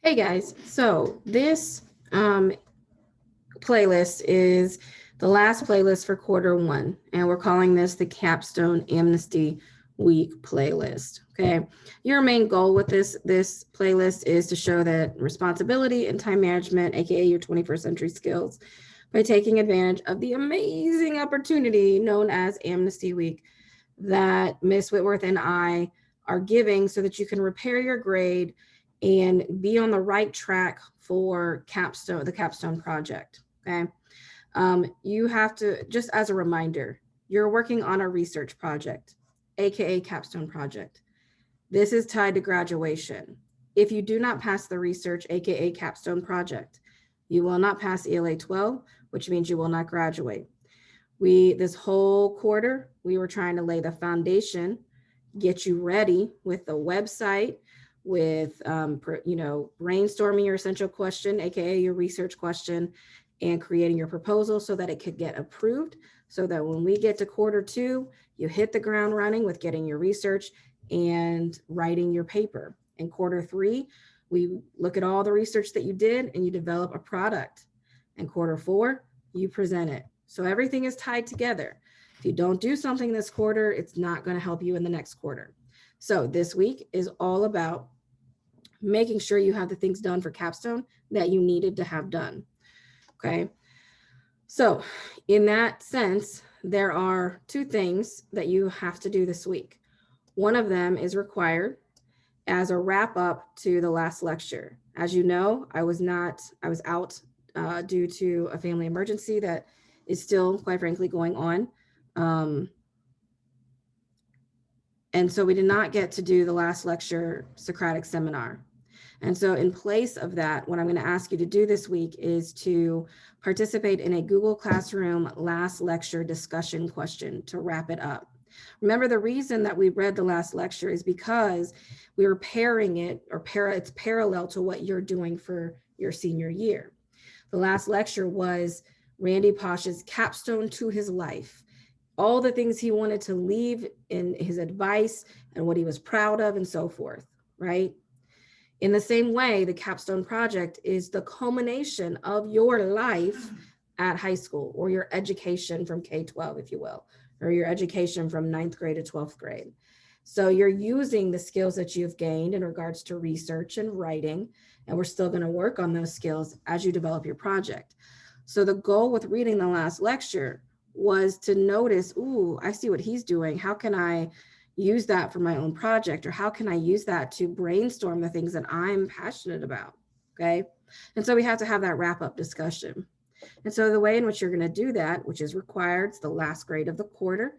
Hey guys, so this playlist is the last playlist for quarter 1, and we're calling this the Capstone Amnesty Week playlist. Okay, your main goal with this playlist is to show that responsibility and time management, aka your 21st century skills, by taking advantage of the amazing opportunity known as Amnesty Week that Miss Whitworth and I are giving so that you can repair your grade and be on the right track for the capstone project. Okay. You have to, just as a reminder, you're working on a research project, aka capstone project. This is tied to graduation. If you do not pass the research, aka capstone project, you will not pass ELA12, which means you will not graduate. This whole quarter, we were trying to lay the foundation, get you ready with the website, with brainstorming your essential question, aka your research question, and creating your proposal so that it could get approved, so that when we get to quarter 2, you hit the ground running with getting your research and writing your paper. In quarter 3, we look at all the research that you did and you develop a product. In quarter 4, you present it. So everything is tied together. If you don't do something this quarter, it's not going to help you in the next quarter. So this week is all about making sure you have the things done for capstone that you needed to have done. Okay. So in that sense, there are 2 things that you have to do this week. One of them is required as a wrap up to the last lecture. As you know, I was out due to a family emergency that is still, quite frankly, going on. And so we did not get to do the last lecture Socratic seminar. And so in place of that, what I'm going to ask you to do this week is to participate in a Google Classroom last lecture discussion question to wrap it up. Remember, the reason that we read the last lecture is because we were pairing it, it's parallel to what you're doing for your senior year. The last lecture was Randy Posh's capstone to his life, all the things he wanted to leave in his advice and what he was proud of and so forth, right? In the same way, the capstone project is the culmination of your life at high school, or your education from K-12, if you will, or your education from 9th grade to 12th grade. So you're using the skills that you've gained in regards to research and writing, and we're still going to work on those skills as you develop your project. So the goal with reading the last lecture was to notice, ooh, I see what he's doing. How can I use that for my own project? Or how can I use that to brainstorm the things that I'm passionate about? Okay. And so we have to have that wrap up discussion. And so the way in which you're going to do that, which is required, it's the last grade of the quarter,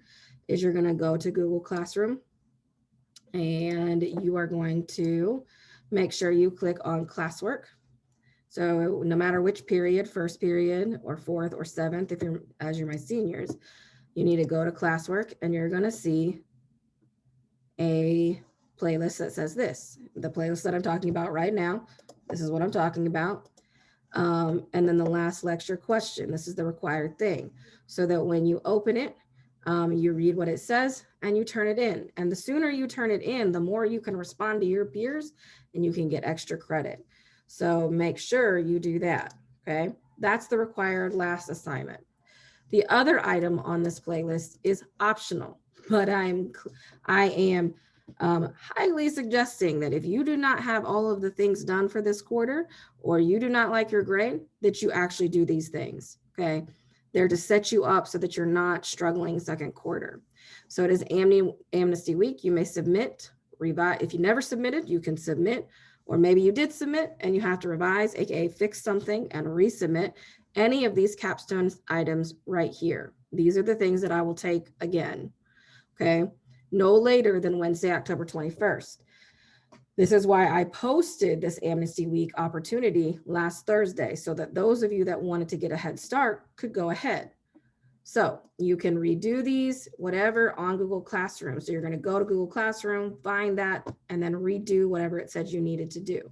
is you're going to go to Google Classroom and you are going to make sure you click on classwork. So no matter which period, first period or fourth or seventh, as you're my seniors, you need to go to classwork and you're going to see a playlist that says this, the playlist that I'm talking about right now. This is what I'm talking about. And then the last lecture question, this is the required thing, so that when you open it, you read what it says and you turn it in. And the sooner you turn it in, the more you can respond to your peers and you can get extra credit. So make sure you do that. Okay. That's the required last assignment. The other item on this playlist is optional, but I am highly suggesting that if you do not have all of the things done for this quarter, or you do not like your grade, that you actually do these things. Okay. They're to set you up so that you're not struggling second quarter. So it is Amnesty Week. You may submit, revise. If you never submitted, you can submit, or maybe you did submit and you have to revise, aka fix something and resubmit any of these capstone items right here. These are the things that I will take again. Okay. No later than Wednesday, October 21st. This is why I posted this Amnesty Week opportunity last Thursday, so that those of you that wanted to get a head start could go ahead. So you can redo these, whatever, on Google Classroom. So you're going to go to Google Classroom, find that, and then redo whatever it said you needed to do.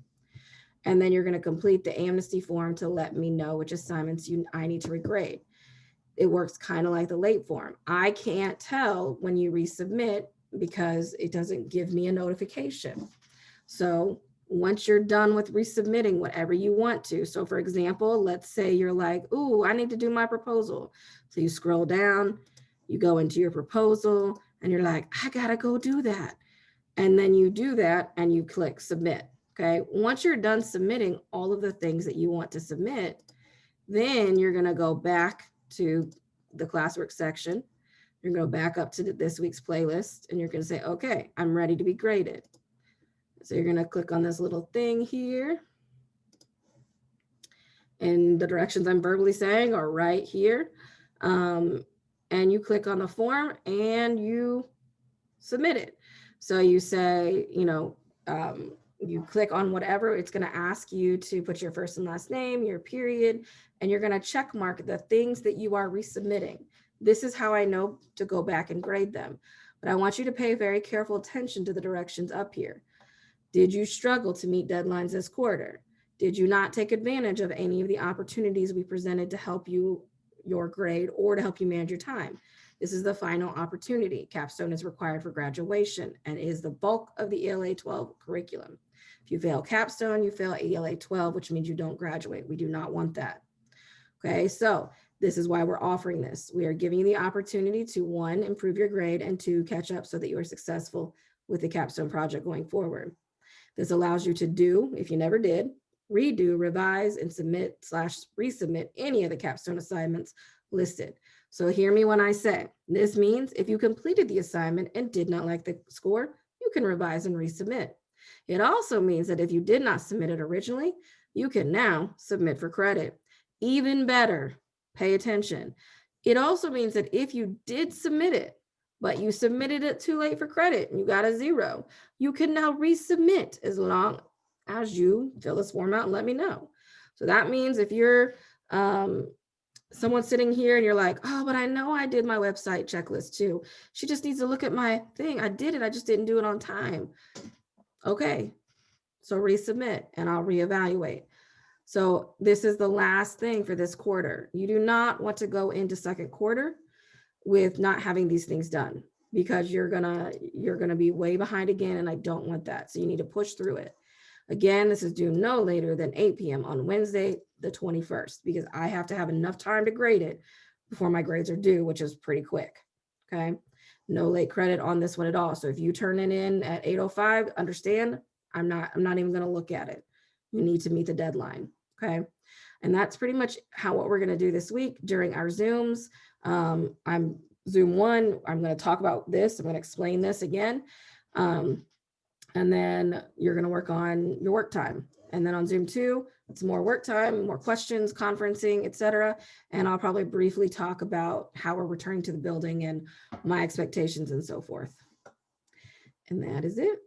And then you're going to complete the Amnesty form to let me know which assignments I need to regrade. It works kind of like the late form. I can't tell when you resubmit because it doesn't give me a notification. So Once you're done with resubmitting whatever you want to. So for example, let's say you're like, ooh, I need to do my proposal. So you scroll down, you go into your proposal and you're like, I gotta go do that. And then you do that and you click submit. Okay. Once you're done submitting all of the things that you want to submit, then you're gonna go back to the classwork section. You're gonna go back up to this week's playlist and you're gonna say, okay, I'm ready to be graded. So you're gonna click on this little thing here. And the directions I'm verbally saying are right here. And you click on the form and you submit it. So you say, you click on whatever, it's gonna ask you to put your first and last name, your period, and you're gonna check mark the things that you are resubmitting. This is how I know to go back and grade them. But I want you to pay very careful attention to the directions up here. Did you struggle to meet deadlines this quarter? Did you not take advantage of any of the opportunities we presented to help you your grade or to help you manage your time? This is the final opportunity. Capstone is required for graduation and is the bulk of the ELA12 curriculum. If you fail capstone, you fail ELA12, which means you don't graduate. We do not want that. Okay, so this is why we're offering this. We are giving you the opportunity to, 1, improve your grade, and 2, catch up so that you are successful with the capstone project going forward. This allows you to do, if you never did, redo, revise, and submit/resubmit any of the capstone assignments listed. So hear me when I say, this means if you completed the assignment and did not like the score, you can revise and resubmit. It also means that if you did not submit it originally, you can now submit for credit. Even better, pay attention. It also means that if you did submit it, but you submitted it too late for credit and you got a 0, you can now resubmit as long as you fill this form out and let me know. So that means if you're someone sitting here and you're like, oh, but I know I did my website checklist too. She just needs to look at my thing. I did it, I just didn't do it on time. Okay, so resubmit and I'll reevaluate. So this is the last thing for this quarter. You do not want to go into second quarter with not having these things done, because you're gonna be way behind again, and I don't want that. So you need to push through it. Again, this is due no later than 8 p.m. on Wednesday, the 21st, because I have to have enough time to grade it before my grades are due, which is pretty quick. Okay, no late credit on this one at all. So if you turn it in at 8:05, understand, I'm not even gonna look at it. You need to meet the deadline. Okay. And that's pretty much what we're going to do this week during our Zooms. I'm Zoom 1. I'm going to talk about this. I'm going to explain this again. And then you're going to work on your work time. And then on Zoom 2, it's more work time, more questions, conferencing, etc. And I'll probably briefly talk about how we're returning to the building and my expectations and so forth. And that is it.